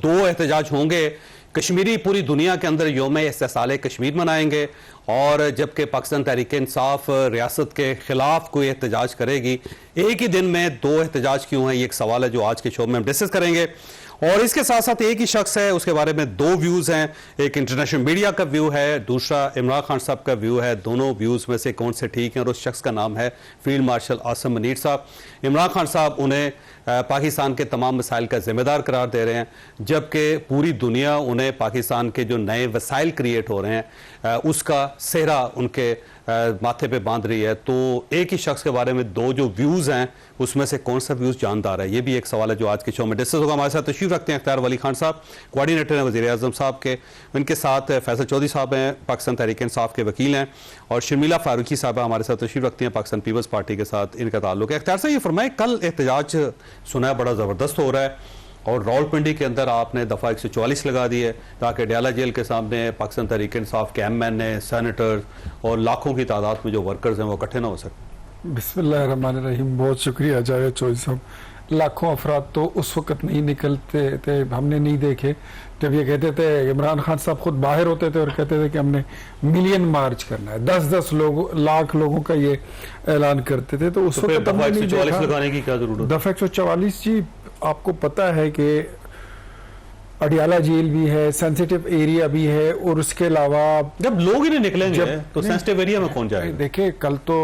दो एहतजाज होंगे। कश्मीरी पूरी दुनिया के अंदर योम इस्तिसाल कश्मीर मनाएंगे, और जबकि पाकिस्तान तहरीक इंसाफ रियासत के खिलाफ कोई एहतजाज करेगी। एक ही दिन में दो एहतजाज क्यों है, ये एक सवाल है जो आज के शो में हम डिस्कस करेंगे। और इसके साथ साथ एक ही शख्स है, उसके बारे में दो व्यूज़ हैं, एक इंटरनेशनल मीडिया का व्यू है, दूसरा इमरान खान साहब का व्यू है। दोनों व्यूज़ में से कौन से ठीक हैं, और उस शख्स का नाम है फील्ड मार्शल आसिम मुनीर साहब। इमरान खान साहब उन्हें पाकिस्तान के तमाम वसाइल का जिम्मेदार करार दे रहे हैं, जबकि पूरी दुनिया उन्हें पाकिस्तान के जो नए वसाइल क्रिएट हो रहे हैं उसका सेहरा उनके माथे पे बांध रही है। तो एक ही शख्स के बारे में दो जो व्यूज़ हैं, उसमें से कौन सा व्यूज़ जानदार है, ये भी एक सवाल है जो आज के शो में डिस्कस होगा। हमारे साथ तशरीफ रखते हैं अख्तियार वली खान साहब, कोऑर्डिनेटर हैं वज़ीर आज़म साहब के। इनके साथ फैसल चौधरी साहब हैं, पाकिस्तान तहरीक इंसाफ के वकील हैं, और शर्मिला फारूकी साहब हमारे साथ तशरीफ रखती हैं, पाकिस्तान पीपल्स पार्टी के साथ इनका ताल्लुक है। अख्तियार साहब ये फरमाएं, कल एहतजाज सुना है बड़ा ज़बरदस्त हो रहा है, और रावलपिंडी के अंदर आपने दफ़ा 144 लगा दी है ताकि अडयाला जेल के सामने पाकिस्तान तहरीक इंसाफ के MNA, सेनेटर और लाखों की तादाद में जो वर्कर्स हैं वो इकट्ठे ना हो सके। बिस्मिल्लाहिर्रहमानिर्रहीम। बहुत शुक्रिया जावेद चौधरी साहब। लाखों अफराद तो उस वक्त नहीं निकलते थे, हमने नहीं देखे जब ये कहते थे, इमरान खान साहब खुद बाहर होते थे और कहते थे कि हमने मिलियन मार्च करना है, 10-10 लाख लोगों का ये ऐलान करते थे। तो उस वक्त दफ़ा 144 लगाने की क्या जरूरत? दफ़ा 144 जी, आपको पता है कि अडयाला जेल भी है, सेंसिटिव एरिया भी है, और उसके अलावा जब लोग ही नहीं निकलेंगे तो सेंसिटिव एरिया में कौन जाएगा? देखिए, कल तो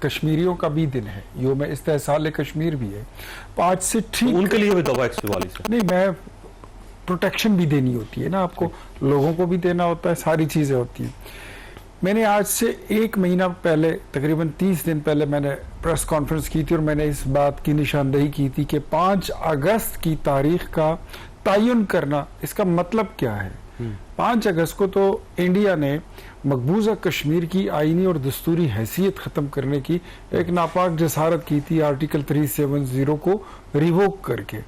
कश्मीरियों का भी दिन है, योम इस्तिसाल कश्मीर भी है। आज से ठीक उनके लिए भी दफ़ा 144 नहीं, मैं प्रोटेक्शन भी देनी होती है ना, आपको लोगों को भी देना होता है, सारी चीजें होती हैं। मैंने आज से 1 महीना पहले, तकरीबन 30 दिन पहले मैंने प्रेस कॉन्फ्रेंस की थी, और मैंने इस बात की निशानदेही की थी कि 5 अगस्त की तारीख का तयन करना, इसका मतलब क्या है। 5 अगस्त को तो इंडिया ने मकबूजा कश्मीर की आईनी और दस्तूरी हैसियत खत्म करने की एक नापाक जसारत की थी, आर्टिकल 370 को रिवोक करके।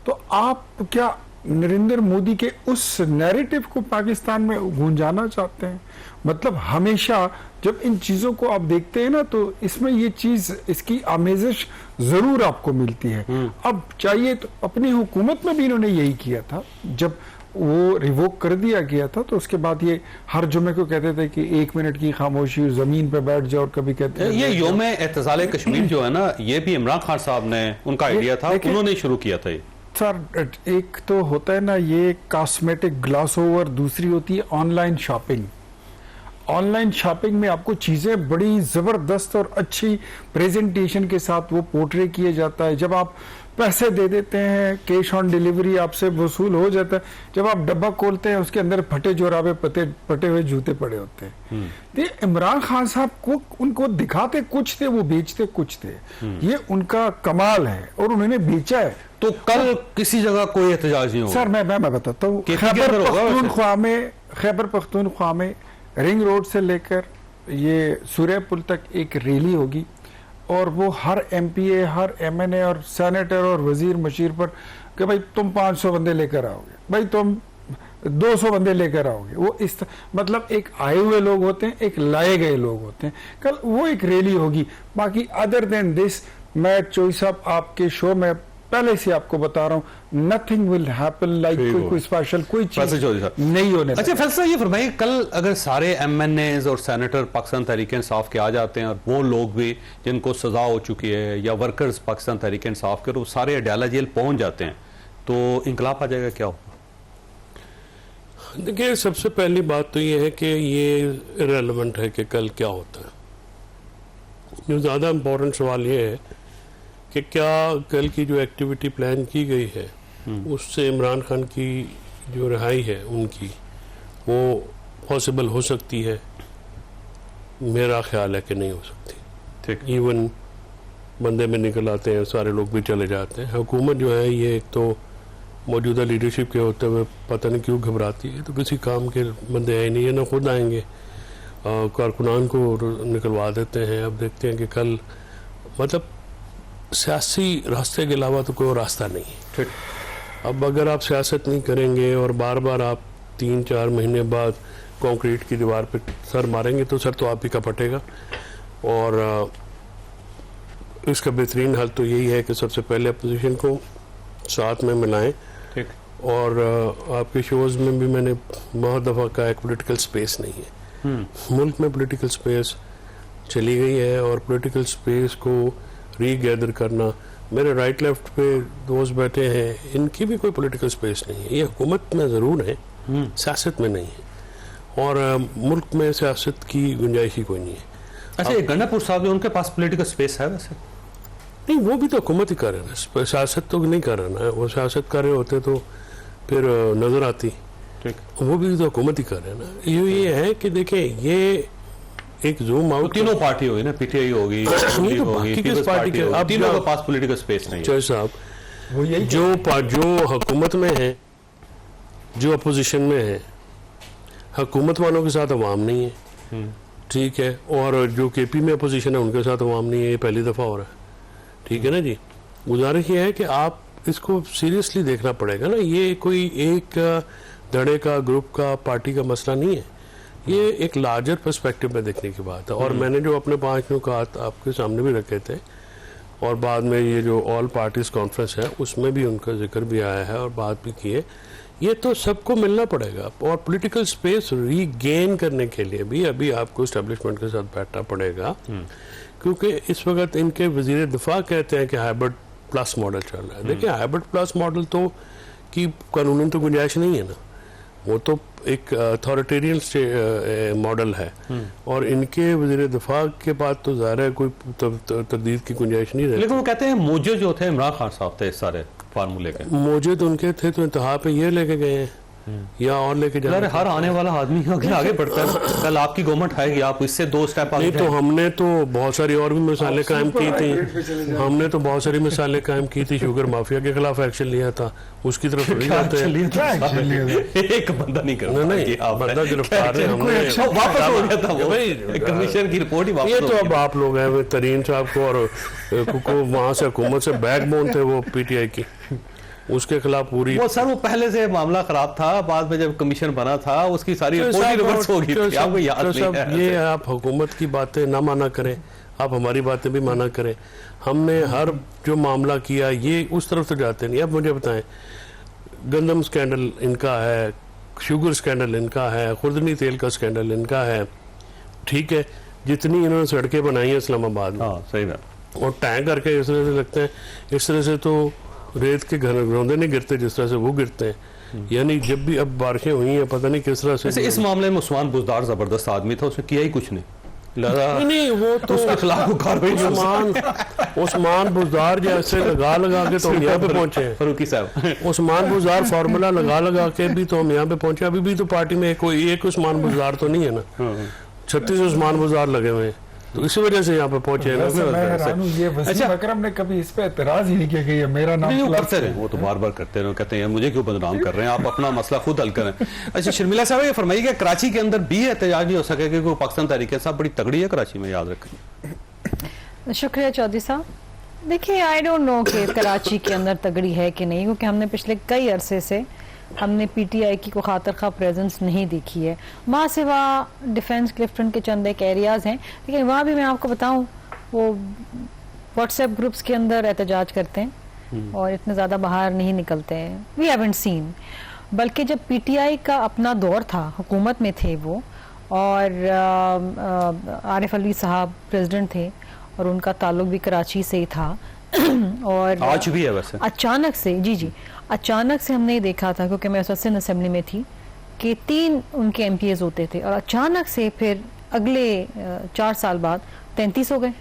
तो आप क्या नरेंद्र मोदी के उस नैरेटिव को पाकिस्तान में गूंजाना चाहते हैं? मतलब हमेशा जब इन चीजों को आप देखते हैं ना, तो इसमें ये चीज, इसकी आमेजिश जरूर आपको मिलती है। अब चाहिए तो अपनी हुकूमत में भी इन्होंने यही किया था, जब वो रिवोक कर दिया गया था तो उसके बाद ये हर जुमे को कहते थे कि 1 मिनट की खामोशी, जमीन पे बैठ जाओ, और कभी कहते हैं ये योम इत्तिसाल कश्मीर जो है ना, ये भी इमरान खान साहब ने, उनका आइडिया था, उन्होंने शुरू किया था। ये सर, एक तो होता है ना ये कॉस्मेटिक ग्लास ओवर, दूसरी होती है ऑनलाइन शॉपिंग। ऑनलाइन शॉपिंग में आपको चीजें बड़ी जबरदस्त और अच्छी प्रेजेंटेशन के साथ वो पोर्ट्रे किया जाता है। जब आप पैसे दे देते हैं, कैश ऑन डिलीवरी आपसे वसूल हो जाता है, जब आप डब्बा खोलते हैं उसके अंदर फटे जोराबे पटे हुए जूते पड़े होते हैं। तो इमरान खान साहब को, उनको दिखाते कुछ थे, वो बेचते कुछ थे। ये उनका कमाल है, और उन्होंने बेचा है। तो कल किसी जगह कोई एहतजाज नहीं होगा? सर मैं बताता हूँ, खैबर पख्तूनख्वा में रिंग रोड से लेकर ये सूर्य पुल तक एक रैली होगी, और वो हर MPA, हर MNA और सेनेटर और वजीर मशीर पर कि भाई तुम 500 बंदे लेकर आओगे, भाई तुम 200 बंदे लेकर आओगे। वो इस मतलब एक आए हुए लोग होते हैं, एक लाए गए लोग होते हैं। कल वो एक रैली होगी। बाकी अदर देन दिस, मैं चौधरी साहब आपके शो में पहले से आपको बता रहा हूं, नथिंग विल हैपन लाइक कोई स्पेशल कोई चीज नहीं होने। अच्छा फैसला ये फरमाइए, कल अगर सारे MNAs और सेनेटर पाकिस्तान तहरीक इंसाफ के आ जाते हैं, और वो लोग भी जिनको सजा हो चुकी है, या वर्कर्स पाकिस्तान तहरीक इंसाफ के, वो सारे अडयाला जेल पहुंच जाते हैं, तो इंकलाब आ जाएगा? क्या होगा? देखिए, सबसे पहली बात तो ये है कि ये इररिलेवेंट है कि कल क्या होता है। जो ज़्यादा इम्पोर्टेंट सवाल ये है कि क्या कल की जो एक्टिविटी प्लान की गई है उससे इमरान खान की जो रिहाई है उनकी, वो पॉसिबल हो सकती है? मेरा ख्याल है कि नहीं हो सकती। ठीक, इवन बंदे में निकल आते हैं, सारे लोग भी चले जाते हैं। हुकूमत जो है ये एक तो मौजूदा लीडरशिप के होते हुए पता नहीं क्यों घबराती है, तो किसी काम के बंदे आए नहीं है, ना खुद आएंगे, कारकुनान को निकलवा देते हैं। अब देखते हैं कि कल, मतलब सियासी रास्ते के अलावा तो कोई रास्ता नहीं है। ठीक, अब अगर आप सियासत नहीं करेंगे और बार बार आप 3-4 महीने बाद कंक्रीट की दीवार पे सर मारेंगे, तो सर तो आप ही का फटेगा। और इसका बेहतरीन हल तो यही है कि सबसे पहले अपोजिशन को साथ में मिलाएं, और आपके शोज़ में भी मैंने बहुत दफ़ा कहा एक पॉलिटिकल स्पेस नहीं है। मुल्क में पॉलिटिकल स्पेस चली गई है और पॉलिटिकल स्पेस को रीगैदर करना, मेरे राइट लेफ्ट पे दोस्त बैठे हैं, इनकी भी कोई पॉलिटिकल स्पेस नहीं है। ये हुकूमत में ज़रूर है, सियासत में नहीं है, और मुल्क में सियासत की गुंजाइश ही कोई नहीं है। अच्छा, ये गंडापुर साहब जो उनके पास पॉलिटिकल स्पेस है वैसे? नहीं, वो भी तो हुकूमत ही कर रहे हैं, सियासत तो नहीं कर रहे ना। वो सियासत कर रहे होते तो फिर नज़र आती, वो भी तो हुकूमत ही कर रहे हैं ना। ये है कि देखें, ये एक जूम आउट, तीनों पार्टी होगी ना, पीटीआई होगी, नहीं तो बाकी किस पार्टी के, अब तीनों के पास पॉलिटिकल स्पेस नहीं है। साहब वो यही जो हुकूमत में है, जो अपोजिशन में है, हुकूमत वालों के साथ अवाम नहीं है, ठीक है, और जो केपी में अपोजिशन है उनके साथ अवाम नहीं है। ये पहली दफ़ा हो रहा है, ठीक है ना जी। गुजारिश ये है कि आप इसको सीरियसली देखना पड़ेगा ना। ये कोई एक धड़े का, ग्रुप का, पार्टी का मसला नहीं है, ये एक लार्जर पर्सपेक्टिव में देखने की बात है। और मैंने जो अपने 5 नुकात आपके सामने भी रखे थे, और बाद में ये जो ऑल पार्टीज कॉन्फ्रेंस है उसमें भी उनका जिक्र भी आया है और बात भी की है। ये तो सबको मिलना पड़ेगा, और पॉलिटिकल स्पेस रीगेन करने के लिए भी अभी आपको इस्टेब्लिशमेंट के साथ बैठना पड़ेगा, क्योंकि इस वक्त इनके वजीर दिफा कहते हैं कि हाइब्रिड प्लस मॉडल चल रहा है। देखिए, हाइब्रिड प्लस मॉडल तो की कानूनी तो गुंजाइश नहीं है ना, वो तो एक अथॉरिटेरियन मॉडल है, और इनके वज़ीर दिफा के बाद तो ज़ाहिर है कोई तरदीद की गुंजाइश नहीं रहती। लेकिन वो कहते हैं मौजूद जो थे इमरान खान साहब थे इस सारे फार्मूले के, मौजूद उनके थे तो इंतहा पे ये लेके गए हैं या और लेके जा रहे हैं। हर आने वाला आदमी अगर आगे बढ़ता है, कल आपकी गवर्नमेंट आएगी, आप इससे 2 स्टेप आगे नहीं तो हमने तो बहुत सारी और भी मिसालें कायम की थी, हमने तो बहुत सारी मिसालें कायम की थी। शुगर माफिया के खिलाफ एक्शन लिया था, उसकी तरफ नहीं जाते हैं। एक बंदा नहीं करता, नहीं बंदा गिरफ्तार है, हमने वापस हो गया था वो कमीशन की रिपोर्ट ही वापस। ये तो अब आप लोग हैं तरीन साहब को, और वहां से हुकूमत से बैकबोन थे वो पीटीआई की, उसके खिलाफ पूरी वो सर वो पहले से मामला खराब था, बाद में जब कमीशन बना था उसकी सारी रिपोर्ट ही रिवर्स हो गई थी, आपको याद नहीं है? ये आप हुकूमत की बातें ना माना करें, आप हमारी बातें भी माना करें। हमने हर जो मामला किया ये उस तरफ तो जाते नहीं। अब मुझे बताएं, गंदम स्कैंडल इनका है, शुगर स्कैंडल इनका है, खुर्दनी तेल का स्कैंडल इनका है, ठीक है, जितनी इन्होंने सड़कें बनाई हैं इस्लामाबाद में, सही बात, और टैंक करके इस तरह से लगते हैं, इस तरह से तो रेत के घर रौंदे नहीं गिरते जिस तरह से वो गिरते हैं। यानी जब भी अब बारिशें हुई हैं, पता नहीं किस तरह से। इस मामले में उस्मान बुजदार जबरदस्त आदमी था, उसने किया ही कुछ नहीं, नहीं वो तो उसके खिलाफ उस्मान बुजदार जैसे लगा के तो हम यहाँ पे पहुंचे हैं। फरूकी साहब, उस्मान बुजदार फार्मूला लगा के भी तो हम यहाँ पे पहुंचे। अभी भी तो पार्टी में कोई एक उस्मान बुजदार तो नहीं है ना, 36 उस्मान बुजदार लगे हुए हैं, तो इसी वजह से यहाँ पे पहुंचे हैं। ये वसीम अकरम ने कभी इस पे एतराज ही नहीं किया कि ये मेरा नाम करते रहे, वो तो बार बार करते रहे, कहते हैं मुझे क्यों बदनाम कर रहे हैं, आप अपना मसला खुद हल करें। अच्छा शर्मिला साहब, ये फरमाइए कि कराची के अंदर भी एहतजाज नहीं हो सके क्योंकि पाकिस्तान तहरीक इंसाफ बड़ी तगड़ी है कराची में, याद रखें। शुक्रिया चौधरी साहब। देखिए, आई डोंट नो कि कराची के अंदर तगड़ी है कि नहीं, क्योंकि हमने पिछले कई अरसे से हमने पीटीआई की को खातर खा प्रेजेंस नहीं देखी है। वहाँ सिवा डिफेंस क्लिफ्टन के चंद एक एरियाज हैं, लेकिन वहाँ भी मैं आपको बताऊँ वो व्हाट्सएप ग्रुप्स के अंदर एहतजाज करते हैं और इतने ज़्यादा बाहर नहीं निकलते हैं। We haven't seen. बल्कि जब पीटीआई का अपना दौर था, हुकूमत में थे वो, और आरिफ अली साहब प्रेसिडेंट थे और उनका ताल्लुक भी कराची से ही था और आज भी है वैसे। अचानक से जी अचानक से हमने देखा था, क्योंकि मैं उस वक्त सिंध असेंबली में थी, कि 3 उनके एमपीएस होते थे और अचानक से फिर अगले 4 साल बाद 33 हो गए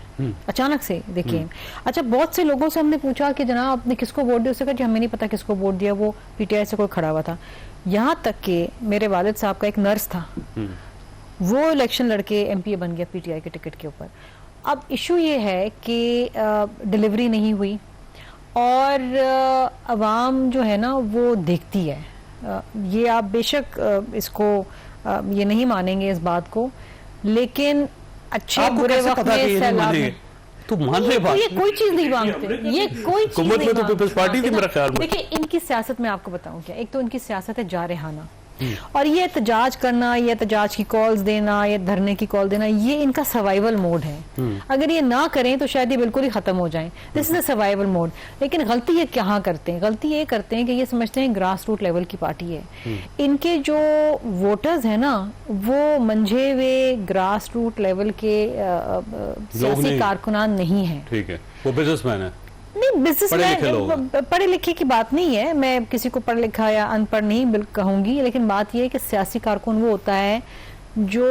अचानक से। देखिए, अच्छा, बहुत से लोगों से हमने पूछा कि जनाब आपने किसको वोट दिया, उससे कहा जी हमें नहीं पता किसको वोट दिया, वो पीटीआई से कोई खड़ा हुआ था। यहाँ तक कि मेरे वालिद साहब का एक नर्स था, वो इलेक्शन लड़के एमपीए बन गया पीटीआई के टिकट के ऊपर। अब इशू ये है कि डिलीवरी नहीं हुई और अवाम जो है ना वो देखती है। ये आप बेशक इसको ये नहीं मानेंगे इस बात को, लेकिन अच्छे बुरे वक्त में सैलाब तो मानने बात, ये कोई चीज नहीं मांगते, ये कोई चीज नहीं में तो पीपल्स पार्टी थी मेरा ख्याल में। देखिए, इनकी सियासत में आपको बताऊं क्या, एक तो इनकी सियासत है जारहाना, और ये एहतजाज करना, ये एहतजाज की कॉल्स देना, ये धरने की कॉल देना, ये इनका सर्वाइवल मोड है। अगर ये ना करें तो शायद ये बिल्कुल ही खत्म हो जाएं। This is a survival mode. लेकिन गलती ये क्या करते हैं? गलती ये करते हैं कि ये समझते हैं ग्रास रूट लेवल की पार्टी है। इनके जो वोटर्स है ना, वो मंझे हुए ग्रास रूट लेवल के सियासी कारकुनान नहीं है। ठीक है, वो बिजनेसमैन है। नहीं, बिजनेसमैन पढ़े लिखे की बात नहीं है, मैं किसी को पढ़ लिखा या अनपढ़ नहीं कहूंगी, लेकिन बात यह है कि सियासी कारकुन वो होता है जो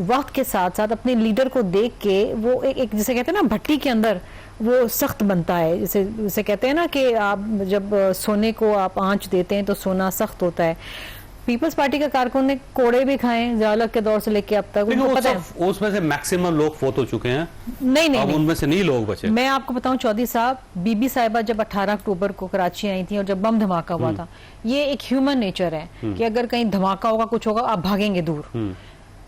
वक्त के साथ साथ अपने लीडर को देख के वो एक जिसे कहते हैं ना भट्टी के अंदर वो सख्त बनता है। जैसे कहते हैं ना कि आप जब सोने को आप आंच देते हैं तो सोना सख्त होता है। पीपल्स पार्टी का कारकुन ने कोड़े भी खाए ज़िया-उल-हक के दौर से लेके अब तक। उनको पता है उसमें से मैक्सिमम लोग फोत हो चुके हैं। नहीं, अब उनमें से नहीं लोग बचे। मैं आपको बताऊं चौधरी साहब, बीबी साहिबा जब 18 अक्टूबर को कराची आई थी और जब बम धमाका हुआ था, ये एक ह्यूमन नेचर है कि अगर कहीं धमाका होगा, कुछ होगा, आप भागेंगे दूर।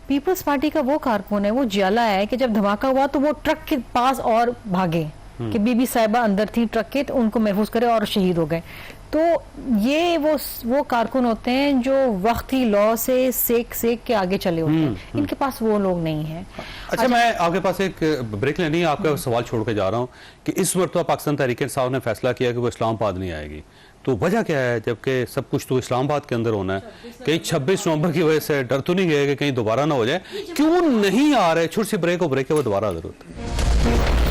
पीपल्स पार्टी का वो कारकुन है, वो जियाला है कि जब धमाका हुआ तो वो ट्रक के पास और भागे कि बीबी साहिबा अंदर थी ट्रक के, तो उनको महफूज करे और शहीद हो गए। तो ये वो कारकुन होते हैं जो वक्त ही लॉ से सेक के आगे चले होते हैं। इनके पास वो लोग नहीं है। अच्छा, मैं आपके पास एक ब्रेक लेनी है, आपका सवाल छोड़ के जा रहा हूँ कि इस वक्त तो पाकिस्तान तहरीक इंसाफ ने फैसला किया कि वो इस्लामाबाद नहीं आएगी, तो वजह क्या है? जबकि सब कुछ तो इस्लामाबाद के अंदर होना है। कहीं 26 नवंबर की वजह से डर तो नहीं गए कि कहीं दोबारा ना हो जाए? क्यों नहीं आ रहे? छोटी सी ब्रेक हो, ब्रेक के बाद दोबारा जरूरत है।